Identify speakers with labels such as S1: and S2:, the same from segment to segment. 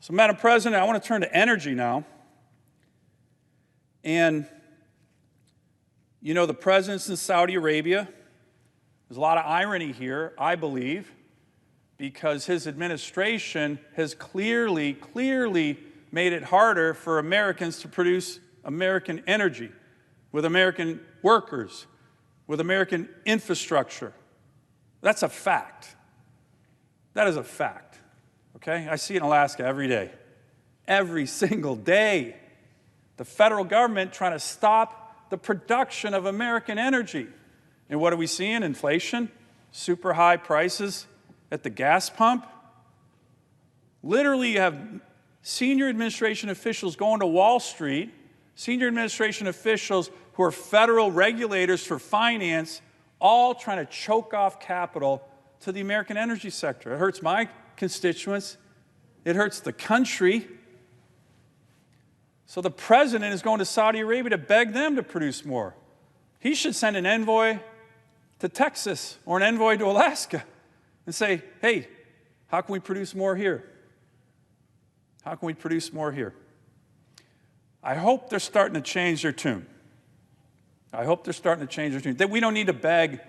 S1: So, Madam President, I want to turn to energy now. And, you know, the president's in Saudi Arabia. There's a lot of irony here, I believe, because his administration has clearly made it harder for Americans to produce American energy with American workers, with American infrastructure. That's a fact. That is a fact, okay? I see it in Alaska every day. Every single day. The federal government trying to stop the production of American energy. And what are we seeing? Inflation, super high prices at the gas pump. Literally, you have senior administration officials going to Wall Street, senior administration officials who are federal regulators for finance, all trying to choke off capital to the American energy sector. It hurts my constituents. It hurts the country. So the president is going to Saudi Arabia to beg them to produce more. He should send an envoy to Texas or an envoy to Alaska and say, hey, how can we produce more here? How can we produce more here? I hope they're starting to change their tune. I hope they're starting to change their tune. That we don't need to beg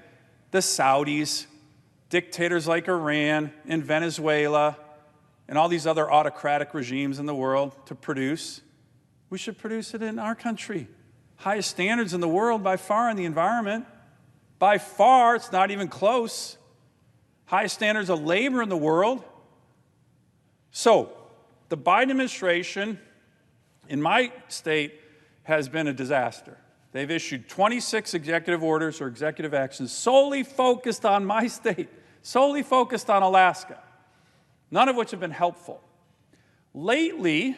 S1: the Saudis, dictators like Iran and Venezuela, and all these other autocratic regimes in the world to produce. We should produce it in our country. Highest standards in the world by far in the environment. By far, it's not even close. Highest standards of labor in the world. So, the Biden administration in my state has been a disaster. They've issued 26 executive orders or executive actions solely focused on my state, solely focused on Alaska, none of which have been helpful. Lately,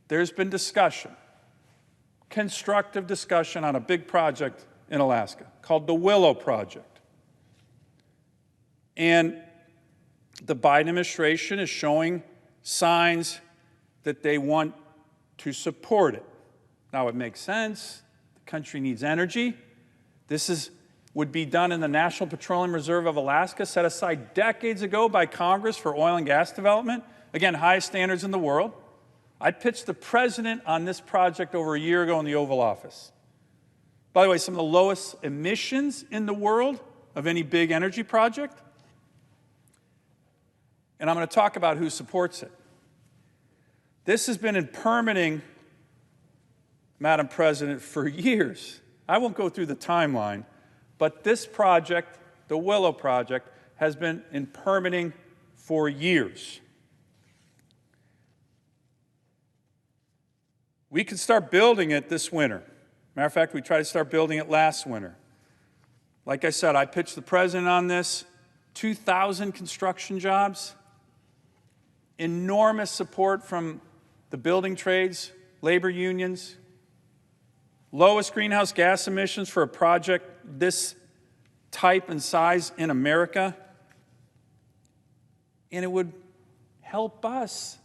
S1: there's been discussion, constructive discussion on a big project in Alaska called the Willow Project. And the Biden administration is showing signs that they want to support it. Now, it makes sense. The country needs energy. This would be done in the National Petroleum Reserve of Alaska, set aside decades ago by Congress for oil and gas development. Again, highest standards in the world. I pitched the president on this project over a year ago in the Oval Office. By the way, some of the lowest emissions in the world of any big energy project. And I'm going to talk about who supports it. This has been in permitting, Madam President, for years. I won't go through the timeline, but this project, the Willow Project, has been in permitting for years. We could start building it this winter. Matter of fact, we tried to start building it last winter. Like I said, I pitched the president on this. 2,000 construction jobs. Enormous support from the building trades, labor unions. Lowest greenhouse gas emissions for a project this type and size in America. And it would help us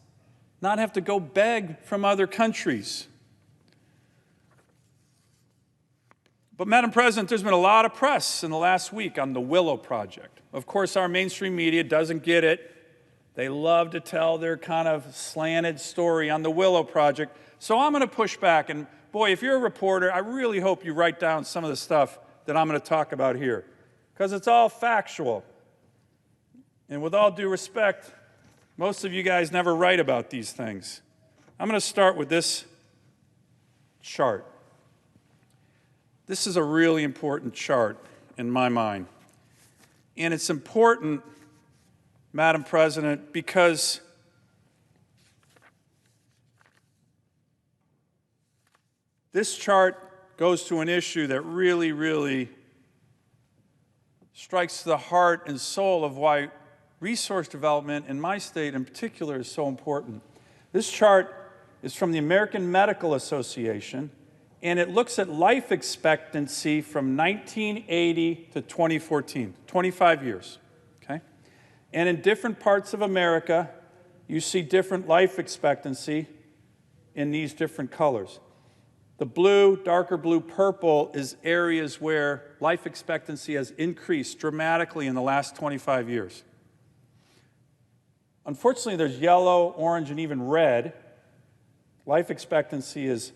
S1: not have to go beg from other countries. But, Madam President, there's been a lot of press in the last week on the Willow Project. Of course, our mainstream media doesn't get it. They love to tell their kind of slanted story on the Willow Project. So I'm going to push back. And boy, if you're a reporter, I really hope you write down some of the stuff that I'm going to talk about here, because it's all factual. And with all due respect, most of you guys never write about these things. I'm going to start with this chart. This is a really important chart in my mind. And it's important, Madam President, because this chart goes to an issue that really strikes the heart and soul of why resource development in my state in particular is so important. This chart is from the American Medical Association, and it looks at life expectancy from 1980 to 2014, 25 years, okay? And in different parts of America, you see different life expectancy in these different colors. The blue, darker blue, purple is areas where life expectancy has increased dramatically in the last 25 years. Unfortunately, there's yellow, orange, and even red. Life expectancy is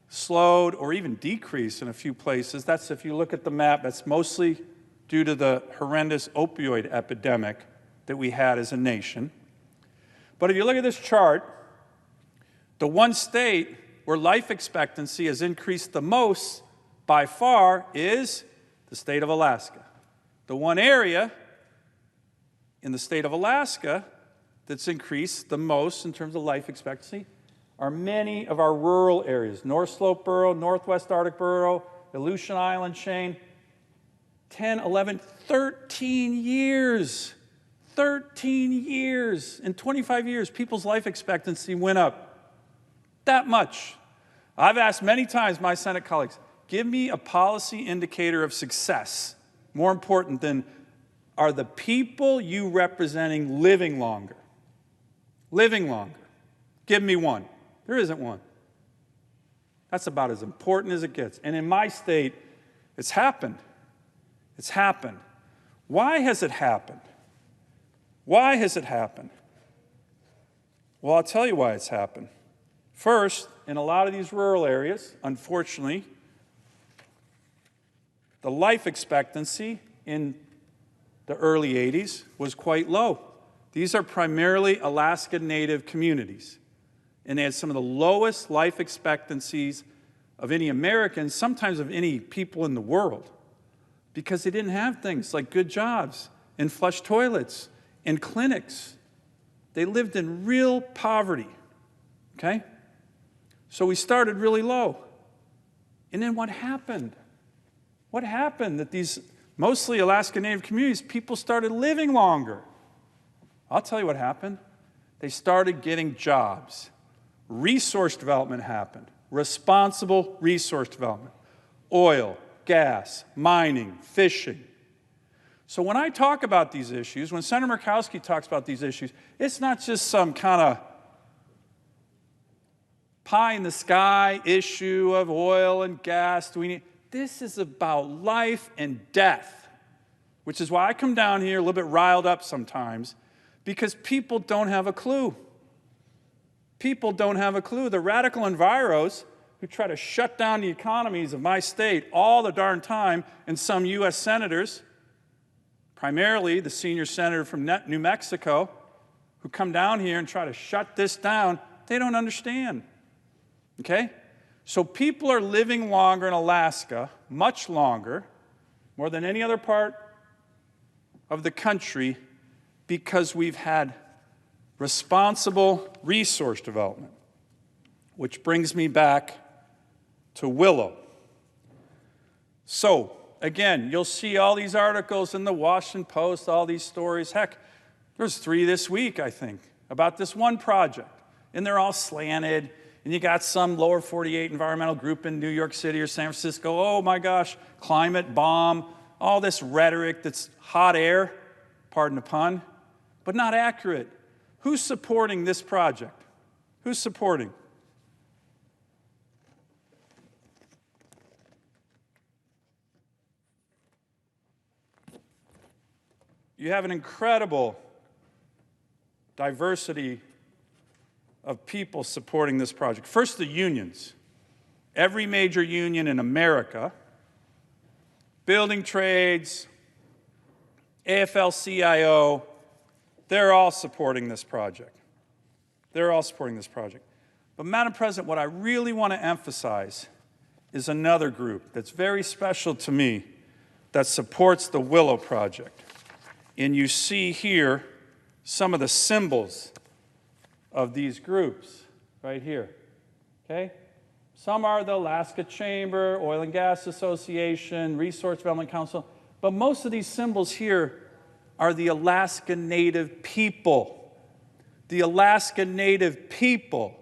S1: slowed or even decreased in a few places. That's, if you look at the map, that's mostly due to the horrendous opioid epidemic that we had as a nation. But if you look at this chart, the one state where life expectancy has increased the most by far is the state of Alaska. The one area in the state of Alaska that's increased the most in terms of life expectancy are many of our rural areas. North Slope Borough, Northwest Arctic Borough, Aleutian Island chain. 10, 11, 13 years. 13 years. In 25 years, people's life expectancy went up that much. I've asked many times my Senate colleagues, give me a policy indicator of success, more important than are the people you representing living longer? Living longer. Give me one. There isn't one. That's about as important as it gets. And in my state, it's happened. It's happened. Why has it happened? Why has it happened? Well, I'll tell you why it's happened. First, in a lot of these rural areas, unfortunately, the life expectancy in the early 80s was quite low. These are primarily Alaska Native communities, and they had some of the lowest life expectancies of any Americans, sometimes of any people in the world, because they didn't have things like good jobs and flush toilets and clinics. They lived in real poverty, okay? So we started really low. And then what happened? What happened that these mostly Alaska Native communities, people started living longer? I'll tell you what happened. They started getting jobs. Resource development happened. Responsible resource development. Oil, gas, mining, fishing. So when I talk about these issues, when Senator Murkowski talks about these issues, it's not just some kind of pie-in-the-sky issue of oil and gas. This is about life and death, which is why I come down here a little bit riled up sometimes, because people don't have a clue. People don't have a clue. The radical enviros who try to shut down the economies of my state all the darn time, and some U.S. senators, primarily the senior senator from New Mexico, who come down here and try to shut this down, they don't understand, okay? So people are living longer in Alaska, much longer, more than any other part of the country, because we've had responsible resource development, which brings me back to Willow. So, again, you'll see all these articles in the Washington Post, all these stories. Heck, there's 3 this week, I think, about this one project. And they're all slanted. And you got some lower 48 environmental group in New York City or San Francisco. Oh, my gosh, climate bomb. All this rhetoric that's hot air, pardon the pun, but not accurate. Who's supporting this project? Who's supporting? You have an incredible diversity of people supporting this project. First, the unions. Every major union in America, building trades, AFL-CIO, they're all supporting this project. They're all supporting this project. But Madam President, what I really want to emphasize is another group that's very special to me that supports the Willow project. And you see here some of the symbols of these groups right here, okay? Some are the Alaska Chamber, Oil and Gas Association, Resource Development Council, but most of these symbols here are the Alaska Native people. The Alaska Native people,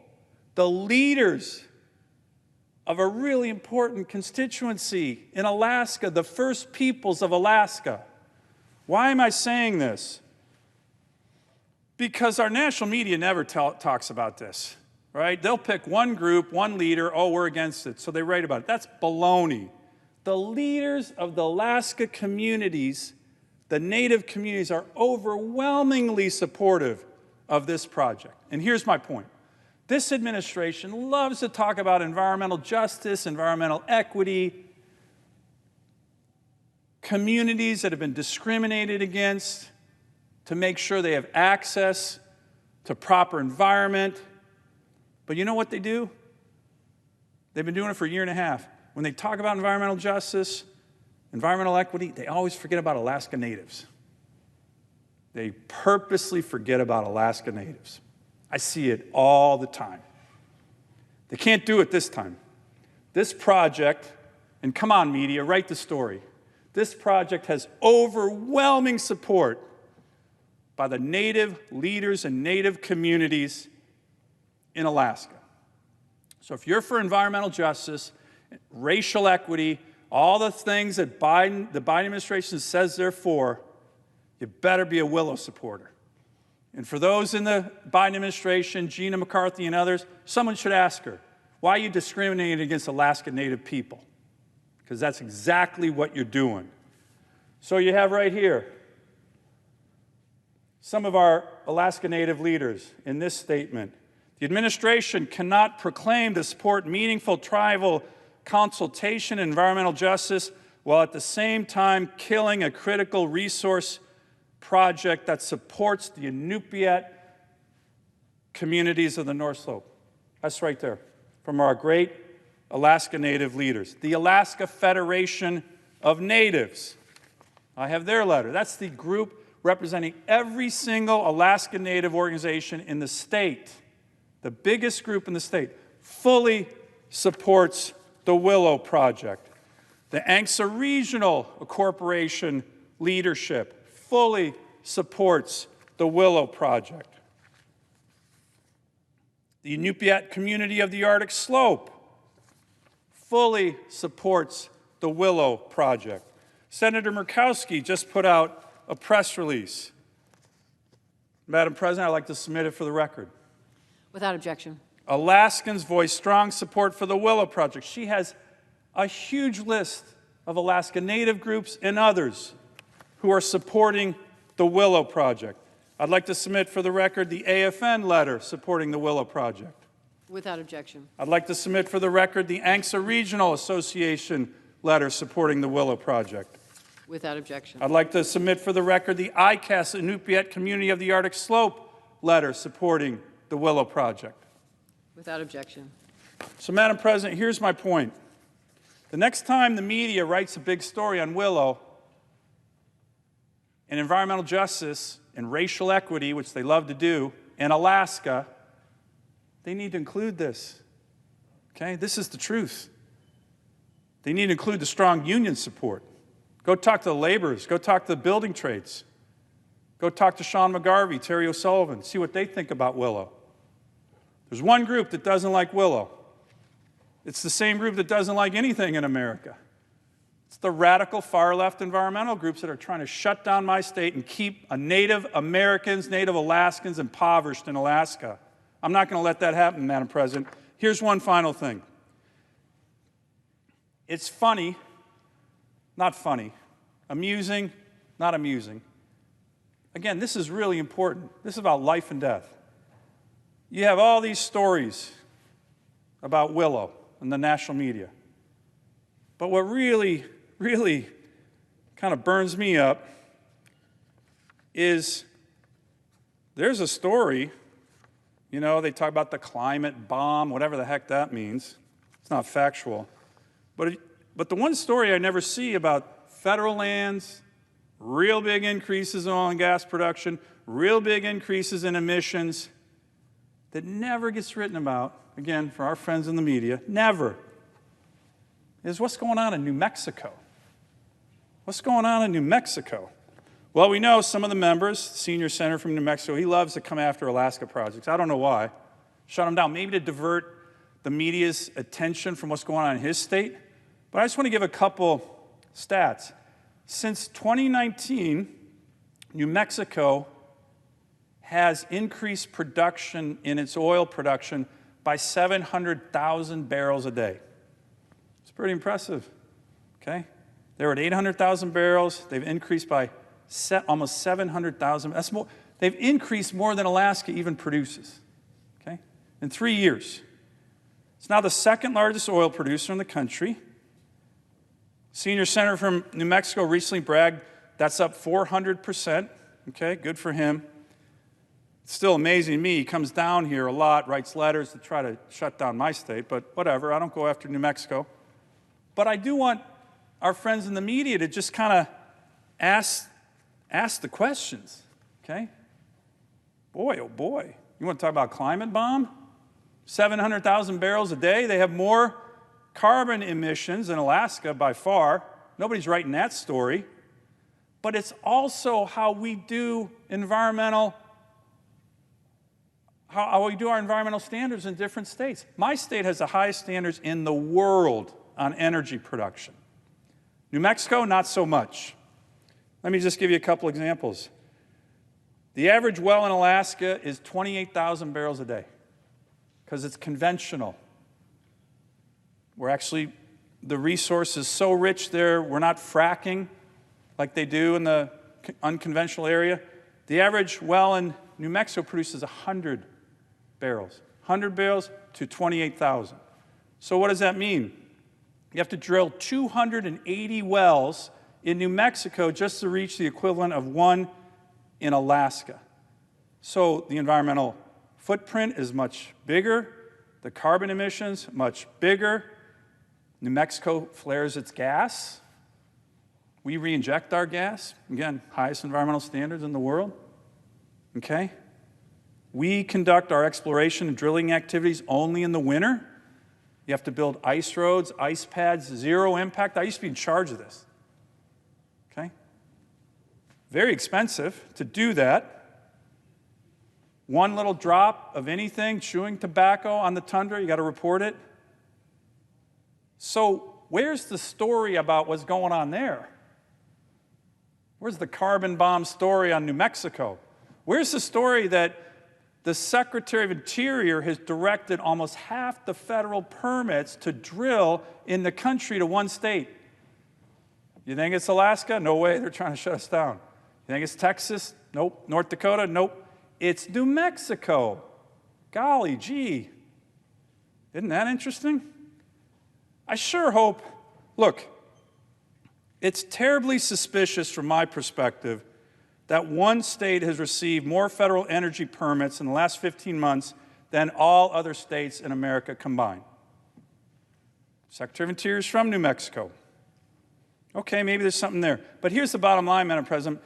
S1: the leaders of a really important constituency in Alaska, the First Peoples of Alaska. Why am I saying this? Because our national media never talks about this, right? They'll pick one group, one leader, oh, we're against it, so they write about it. That's baloney. The leaders of the Alaska communities, the Native communities, are overwhelmingly supportive of this project. And here's my point. This administration loves to talk about environmental justice, environmental equity, communities that have been discriminated against, to make sure they have access to proper environment. But you know what they do? They've been doing it for a year and a half. When they talk about environmental justice, environmental equity, they always forget about Alaska Natives. They purposely forget about Alaska Natives. I see it all the time. They can't do it this time. This project, and come on media, write the story. This project has overwhelming support by the Native leaders and Native communities in Alaska. So if you're for environmental justice, racial equity, all the things that the Biden administration says they're for, you better be a Willow supporter. And for those in the Biden administration, Gina McCarthy and others, someone should ask her, why are you discriminating against Alaska Native people? Because that's exactly what you're doing. So you have right here some of our Alaska Native leaders in this statement. The administration cannot proclaim to support meaningful tribal consultation and environmental justice while at the same time killing a critical resource project that supports the Inupiat communities of the North Slope. That's right there, from our great Alaska Native leaders. The Alaska Federation of Natives. I have their letter. That's the group representing every single Alaska Native organization in the state. The biggest group in the state fully supports the Willow project. The Angsa Regional Corporation leadership fully supports the Willow project. The Inupiat community of the Arctic Slope fully supports the Willow project. Senator Murkowski just put out a press release. Madam President, I'd like to submit it for the record.
S2: Without objection.
S1: Alaskans voice strong support for the Willow project. She has a huge list of Alaska Native groups and others who are supporting the Willow project. I'd like to submit for the record the AFN letter supporting the Willow project.
S2: Without objection.
S1: I'd like to submit for the record the Angsa Regional Association letter supporting the Willow project.
S2: Without objection.
S1: I'd like to submit for the record the ICAS Inupiat Community of the Arctic Slope letter supporting the Willow project.
S2: Without objection.
S1: So, Madam President, here's my point. The next time the media writes a big story on Willow and environmental justice and racial equity, which they love to do, in Alaska, they need to include this. Okay? This is the truth. They need to include the strong union support. Go talk to the laborers. Go talk to the building trades. Go talk to Sean McGarvey, Terry Sullivan, see what they think about Willow. There's one group that doesn't like Willow. It's the same group that doesn't like anything in America. It's the radical far-left environmental groups that are trying to shut down my state and keep Native Americans, Native Alaskans impoverished in Alaska. I'm not going to let that happen, Madam President. Here's one final thing. It's funny, not funny, amusing, not amusing. Again, this is really important. This is about life and death. You have all these stories about Willow in the national media. But what really kind of burns me up is there's a story, you know, they talk about the climate bomb, whatever the heck that means. It's not factual. But the one story I never see about federal lands, real big increases in oil and gas production, real big increases in emissions, that never gets written about, again, for our friends in the media, never, is what's going on in New Mexico. What's going on in New Mexico? Well, we know some of the members, senior senator from New Mexico, he loves to come after Alaska projects. I don't know why. Shut him down, maybe to divert the media's attention from what's going on in his state. But I just want to give a couple stats. Since 2019, New Mexico has increased production in its oil production by 700,000 barrels a day. It's pretty impressive, okay? They were at 800,000 barrels. They've increased by almost 700,000. They've increased more than Alaska even produces, okay, in 3 years. It's now the second largest oil producer in the country. Senior senator from New Mexico recently bragged that's up 400%, okay, good for him. It's still amazing to me. He comes down here a lot, writes letters to try to shut down my state, but whatever, I don't go after New Mexico. But I do want our friends in the media to just kind of ask the questions, okay? Boy, oh boy. You want to talk about climate bomb? 700,000 barrels a day. They have more carbon emissions than Alaska by far. Nobody's writing that story. But it's also how we do how we do our environmental standards in different states. My state has the highest standards in the world on energy production. New Mexico, not so much. Let me just give you a couple examples. The average well in Alaska is 28,000 barrels a day because it's conventional. The resource is so rich there, we're not fracking like they do in the unconventional area. The average well in New Mexico produces 100 barrels. 100 barrels to 28,000. So what does that mean? You have to drill 280 wells in New Mexico just to reach the equivalent of one in Alaska. So the environmental footprint is much bigger, the carbon emissions much bigger. New Mexico flares its gas. We re-inject our gas. Again, highest environmental standards in the world. Okay? We conduct our exploration and drilling activities only in the winter. You have to build ice roads, ice pads, zero impact. I used to be in charge of this. Okay? Very expensive to do that. One little drop of anything, chewing tobacco on the tundra, you got to report it. So where's the story about what's going on there? Where's the carbon bomb story on New Mexico? Where's the story that the Secretary of Interior has directed almost half the federal permits to drill in the country to one state? You think it's Alaska? No way, they're trying to shut us down. You think it's Texas? Nope. North Dakota? Nope. It's New Mexico. Golly gee. Isn't that interesting? I sure hope, look, it's terribly suspicious from my perspective that one state has received more federal energy permits in the last 15 months than all other states in America combined. Secretary of Interior is from New Mexico. Okay, maybe there's something there. But here's the bottom line, Madam President.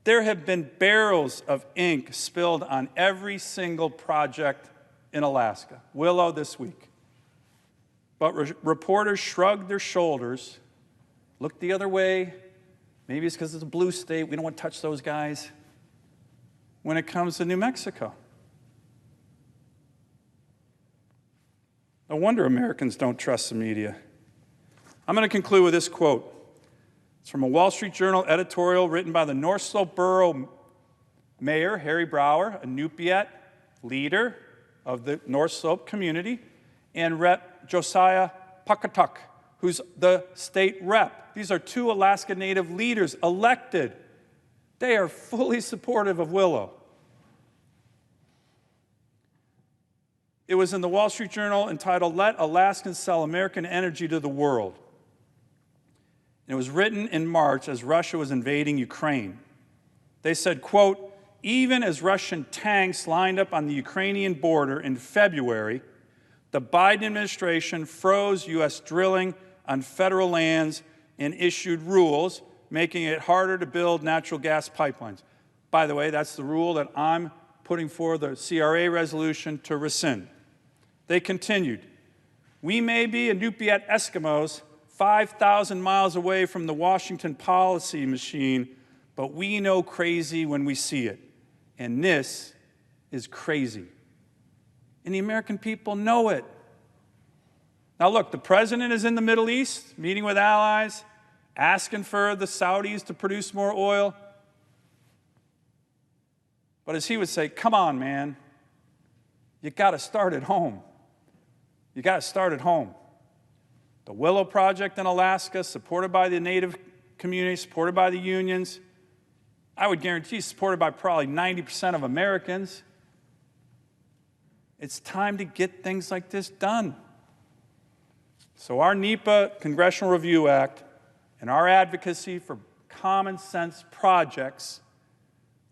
S1: There have been barrels of ink spilled on every single project in Alaska. Willow this week. But reporters shrugged their shoulders, looked the other way. Maybe it's because it's a blue state. We don't want to touch those guys. When it comes to New Mexico. No wonder Americans don't trust the media. I'm going to conclude with this quote. It's from a Wall Street Journal editorial written by the North Slope Borough Mayor, Harry Brower, a Nupiat leader of the North Slope community, and Rep. Josiah Pawcatuck, who's the state rep. These are two Alaska Native leaders elected. They are fully supportive of Willow. It was in the Wall Street Journal entitled, "Let Alaskans Sell American Energy to the World." And it was written in March as Russia was invading Ukraine. They said, quote, "Even as Russian tanks lined up on the Ukrainian border in February, the Biden administration froze U.S. drilling on federal lands and issued rules making it harder to build natural gas pipelines." By the way, that's the rule that I'm putting forward the CRA resolution to rescind. They continued, "We may be Inupiat Eskimos 5,000 miles away from the Washington policy machine, but we know crazy when we see it. And this is crazy. And the American people know it." Now look, the president is in the Middle East, meeting with allies, asking for the Saudis to produce more oil. But as he would say, come on, man. You got to start at home. You got to start at home. The Willow Project in Alaska, supported by the Native community, supported by the unions. I would guarantee supported by probably 90% of Americans. It's time to get things like this done. So our NEPA Congressional Review Act and our advocacy for common sense projects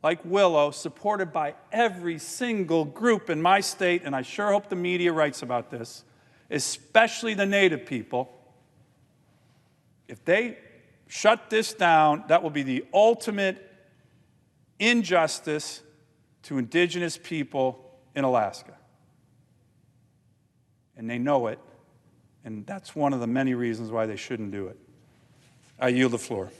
S1: like Willow, supported by every single group in my state, and I sure hope the media writes about this, especially the Native people. If they shut this down, that will be the ultimate injustice to Indigenous people in Alaska. And they know it, and that's one of the many reasons why they shouldn't do it. I yield the floor.